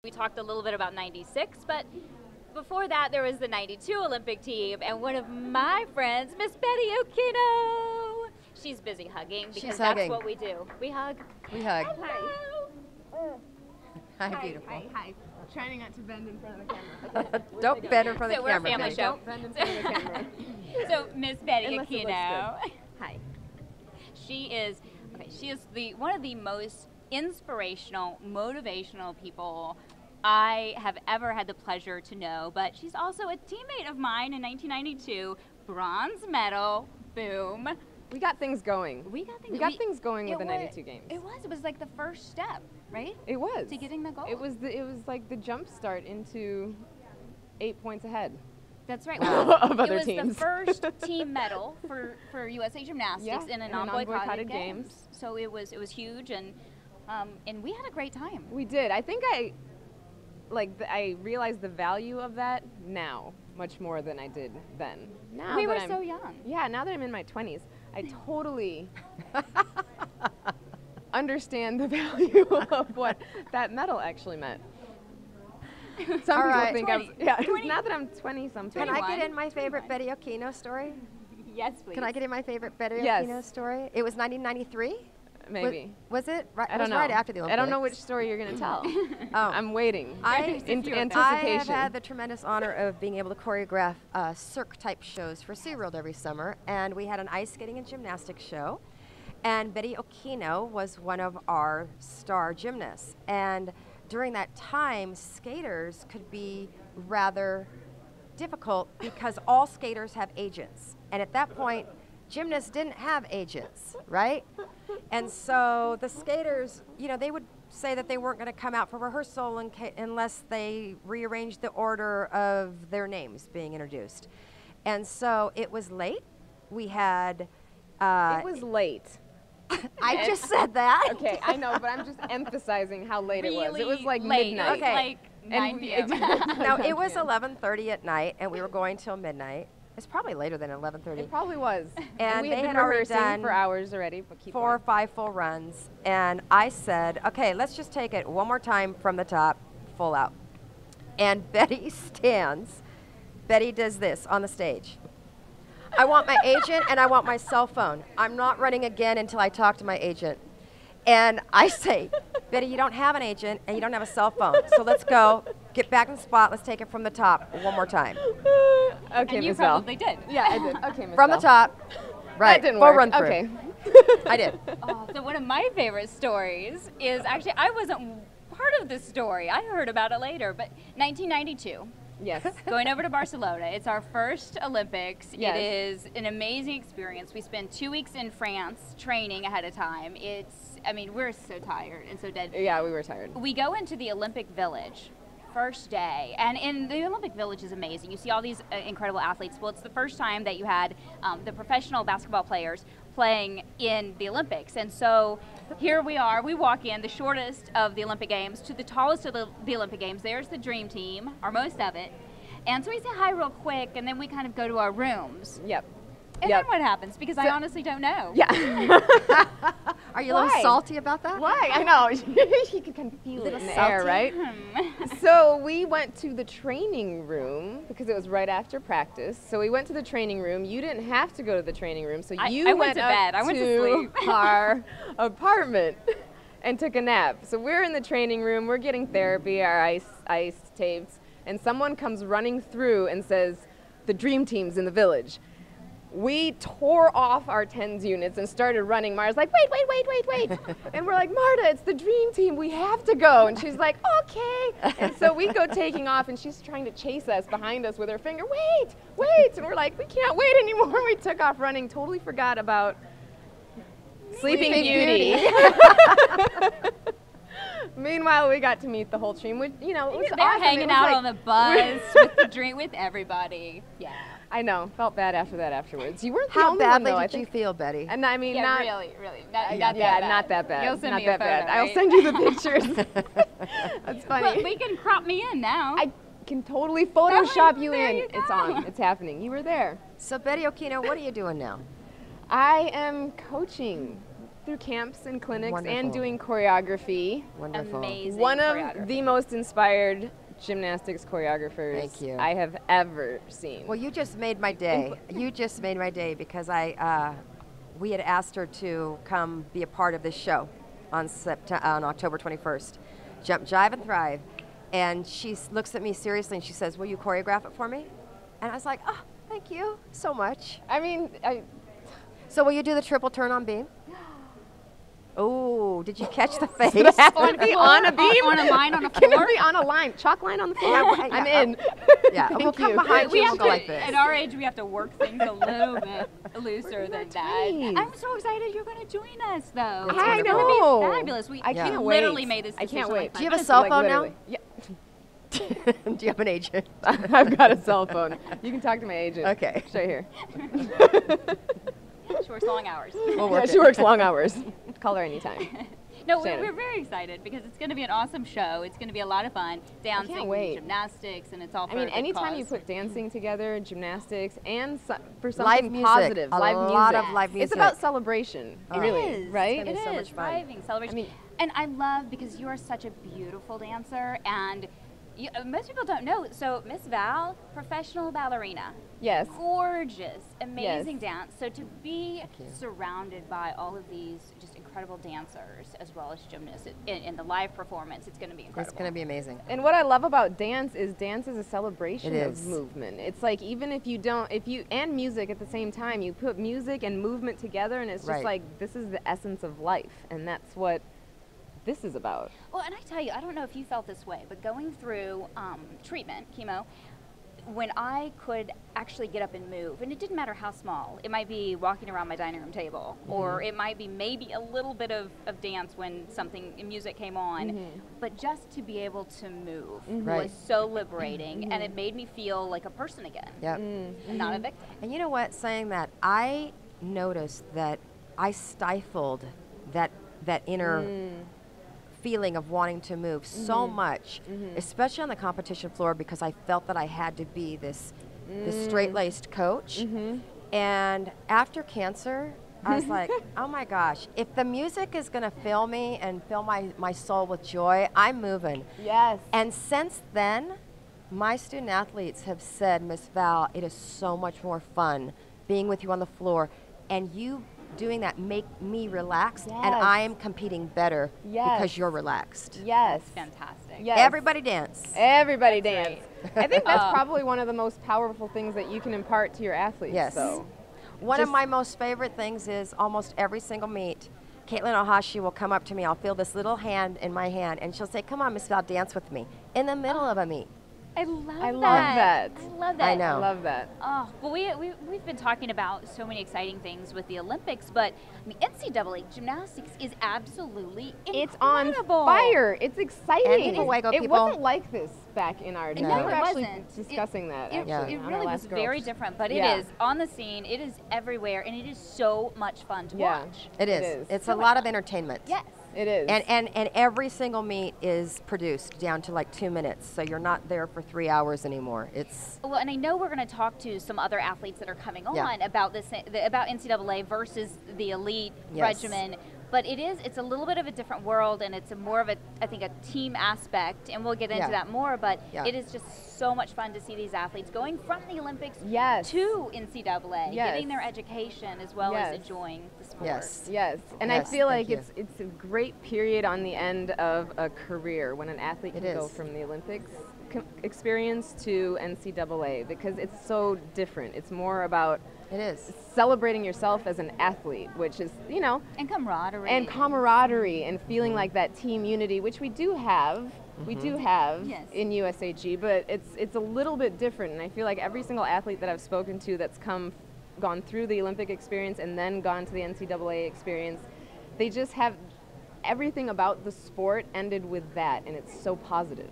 We talked a little bit about 96, but before that there was the 92 Olympic team, and one of my friends, Miss Betty Okino. She's busy hugging because that's what we do. We hug. We hug. Hello. Hi, beautiful. Hi. Trying not to bend in front of the camera. Don't bend in front of the camera. So we're a family show. Don't bend in front of the camera. So Miss Betty Unless it Okino. looks Hi. She is one of the most inspirational, motivational people I have ever had the pleasure to know, but she's also a teammate of mine in 1992, bronze medal, boom. We got things going. We got things going with the 92 games. It was like the first step, right? It was. To getting the gold. It was like the jump start into 8 points ahead. That's right. Of other it was teams. the first team medal for USA Gymnastics in a non-boycotted games. So it was huge, and we had a great time. We did. I think I realized the value of that now much more than I did then. Now we that were I'm, so young. Yeah, now that I'm in my 20s, I totally understand the value of what that medal actually meant. Some people think I was, now that I'm 20-something. Can I get in my favorite Betty Okino story? Yes, please. Can I get in my favorite Betty Okino story? It was 1993? Maybe. Was it? Right, I don't know. Right after the Olympics. I don't know which story you're going to tell. I'm waiting. I Anticipation. have had the tremendous honor of being able to choreograph cirque-type shows for SeaWorld every summer, and we had an ice skating and gymnastics show, and Betty Okino was one of our star gymnasts. And during that time, skaters could be rather difficult because all skaters have agents. And at that point, gymnasts didn't have agents, right? And so the skaters, they would say that they weren't going to come out for rehearsal unless they rearranged the order of their names being introduced. And so it was late. We had... it was late. I just said that. Okay, I know, but I'm just emphasizing how late it was. It was like late. midnight. Okay. Like 9 p.m. No, it was 11:30 at night, and we were going till midnight. It's probably later than 11:30. It probably was. And we they had had been already rehearsing done for hours already, but keep 4 or going. 5 full runs. And I said, okay, let's just take it one more time from the top, full out. And Betty stands. Betty does this on the stage. I want my agent and I want my cell phone. I'm not running again until I talk to my agent. And I say, Betty, you don't have an agent and you don't have a cell phone. So let's go, get back in the spot. Let's take it from the top one more time. Okay, And you Miss Bell. probably did. Yeah, I did. Okay, Miss From Bell. the top. Right. That didn't full work. run through. Okay. I did. So one of my favorite stories is actually, I wasn't part of this story. I heard about it later, but 1992. Yes. Going over to Barcelona. It's our first Olympics. Yes. It is an amazing experience. We spent 2 weeks in France training ahead of time. We're so tired and so dead. Yeah, we were tired. We go into the Olympic Village first day, and in the Olympic Village is amazing. You see all these incredible athletes. Well, it's the first time that you had the professional basketball players playing in the Olympics, and so here we are. We walk in the shortest of the Olympic Games to the tallest of the Olympic Games. There's the dream team, or most of it, and so we say hi real quick, and then we kind of go to our rooms. Yep. And then what happens? Because I honestly don't know. Yeah. Are you a little salty about that? Why? I know. You can kind of feel it in the air, right? So we went to the training room because it was right after practice. So we went to the training room. You didn't have to go to the training room. So you went to bed. I went to sleep. Our apartment and took a nap. So we're in the training room. We're getting therapy, our ice tapes. And someone comes running through and says, the dream team's in the village. We tore off our TENS units and started running. Mara's like, wait. And we're like, Marta, it's the dream team. We have to go. And she's like, okay. And so we go taking off, and she's trying to chase us behind us with her finger. Wait. And we're like, we can't wait anymore. We took off running, totally forgot about Sleeping Beauty. Meanwhile, we got to meet the whole team. Which, it was They're awesome. hanging out on the bus with the drink with everybody. Yeah. I know. Felt bad after that afterwards. You weren't the How only one, badly though, I did you think. feel, Betty? And I mean, Yeah, not really. Not that bad. You'll send not me a that bad. photo, I'll right? send you the pictures. That's funny. But we can crop me in now. I can totally Photoshop you there in. you It's go. on. It's happening. You were there. So Betty Okino, what are you doing now? I am coaching through camps and clinics Wonderful. and doing choreography. Wonderful. Amazing. One of choreography. the most inspired gymnastics choreographers Thank you. I have ever seen. Well, you just made my day. You just made my day because we had asked her to come be a part of this show on October 21st. Jump, Jive, and Thrive. And she looks at me seriously and she says, "Will you choreograph it for me?" And I was like, "Oh, thank you so much." I mean, So will you do the triple turn on beam? Oh, did you catch the face? on a beam? On a line on a Can floor. it be on a line? Chalk line on the floor? Yeah, I'm in. Yeah, we'll Thank come you. behind We you have and to, we'll go like this. at our age, we have to work things a little bit looser than that. 20s. I'm so excited you're going to join us, though. It's I It's know. going to be fabulous. We I Yeah. can't literally wait. made this I decision. can't wait. Do you have a minutes cell ago. phone now? literally. Yeah. Do you have an agent? I've got a cell phone. You can talk to my agent. Okay. She's right here. She works long hours. We'll Yeah, work she it. works long hours. Call her anytime. No, Shannon. we're very excited because it's going to be an awesome show. It's going to be a lot of fun. Dancing, wait. gymnastics, and it's all for I mean, a good anytime you cause. put dancing together, gymnastics, and for Live something music. positive, A live lot music. of live It's music. about celebration, Oh. really, It is. right? It's gonna It be so is, much fun. thriving celebration. I mean- and I love because you are such a beautiful dancer, and most people don't know. So Miss Val, professional ballerina, Yes. gorgeous, amazing Yes. dance. So to be you. surrounded by all of these just incredible dancers as well as gymnasts in the live performance, it's going to be incredible. It's going to be amazing. And what I love about dance is a celebration It of is. movement. It's like even if you don't, and music at the same time, you put music and movement together, and it's just Right. like this is the essence of life, and that's what this is about. Well, and I tell you, I don't know if you felt this way, but going through treatment, chemo, when I could actually get up and move, and it didn't matter how small, it might be walking around my dining room table, or it might be maybe a little bit of dance when music came on, but just to be able to move Right. was so liberating, and it made me feel like a person again, Yep. and not a victim. And you know what? Saying that, I noticed that I stifled that inner feeling of wanting to move so much, especially on the competition floor, because I felt that I had to be this straight-laced coach. And after cancer, I was like, oh my gosh, if the music is going to fill me and fill my soul with joy, I'm moving. Yes. And since then, my student athletes have said, Miss Val, it is so much more fun being with you on the floor, and you doing that make me relaxed, and Yes. I am competing better Yes. because you're relaxed. Yes. Fantastic. Yes. Everybody dance. Everybody That's dance. I think that's probably one of the most powerful things that you can impart to your athletes. Yes. So. One of Just- my most favorite things is almost every single meet, Caitlin Ohashi will come up to me. I'll feel this little hand in my hand, and she'll say, "Come on, Miss Val, dance with me," in the middle of a meet. I love I that. love that. I love that. I know. I love that. Oh, well, we've been talking about so many exciting things with the Olympics, but I mean, NCAA gymnastics is absolutely incredible. It's on fire. It's exciting. And Fuego it people- wasn't like this back in our day. No, we were it actually wasn't. discussing that. It, actually, it on our really was last Girls. very different, but Yeah. it is on the scene. It is everywhere, and it is so much fun to Yeah. watch. It is. It's a lot of entertainment. Yes. It is. And every single meet is produced down to like 2 minutes, so you're not there for 3 hours anymore. It's Well, and I know we're going to talk to some other athletes that are coming on Yeah. about this, about NCAA versus the elite Yes. regimen. But it's a little bit of a different world, and it's more of I think, a team aspect, and we'll get into Yeah. that more. But Yeah. it is just so much fun to see these athletes going from the Olympics Yes. to NCAA, Yes. getting their education as well as Yes. enjoying the sport. yes. Yes, and Yes, I feel thank like you. it's a great period on the end of a career when an athlete It can go is. from the Olympics experience to NCAA because it's so different. It's more about It is. celebrating yourself as an athlete, which is, And camaraderie. and camaraderie and feeling like that team unity, which we do have. We do have Yes. in USAG, but it's a little bit different. And I feel like every single athlete that I've spoken to that's gone through the Olympic experience and then gone to the NCAA experience, they just have everything about the sport ended with that, and it's so positive.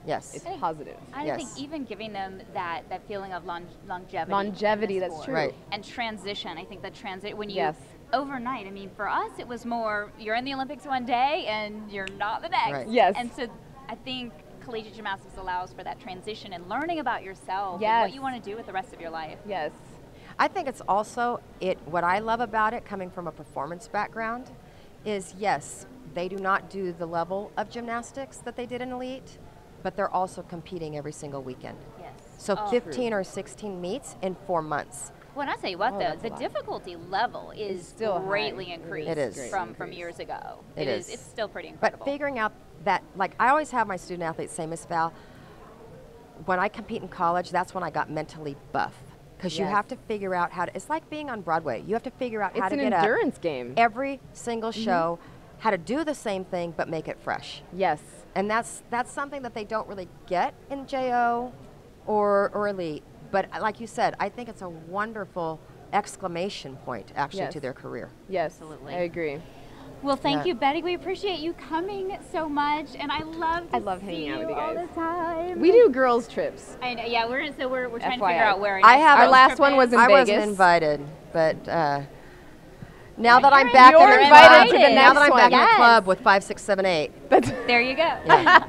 Yes. It's positive. I Yes. think even giving them that feeling of longevity. Longevity, in the that's sport. true. Right. And transition. I think the transit when you Yes. overnight. I mean, for us, it was more you're in the Olympics one day and you're not the next. Right. Yes. And so I think collegiate gymnastics allows for that transition and learning about yourself and Yes. what you want to do with the rest of your life. Yes. I think it's also what I love about it, coming from a performance background, is, yes, they do not do the level of gymnastics that they did in elite, but they're also competing every single weekend. Yes. So Oh. 15 or 16 meets in 4 months. Well, and I'll tell you what, Oh, though, that's a the lot. difficulty level is It's still greatly high. increased It is. from years ago. It is. It's still pretty But incredible. figuring out that, like, I always have my student athletes say, Miss Val, when I compete in college, that's when I got mentally buff. Because you Yes. have to figure out how to, it's like being on Broadway. You have to figure out how It's to an get up endurance game. every single show, how to do the same thing but make it fresh. Yes. And that's something that they don't really get in JO or elite. But like you said, I think it's a wonderful exclamation point actually Yes. to their career. Yes. Absolutely. I agree. Well, thank Yeah. you, Betty. We appreciate you coming so much, and I love to I love see hanging out with you all guys. the time. We do girls trips. I know, yeah, we're trying to FYI. figure out where I have Our a last one was in I Vegas. wasn't invited, but now that I'm You're back in You're the invited club, to the now next that I'm one. back in the Yes. club with 5, 6, 7, 8. That's There you go. Yeah.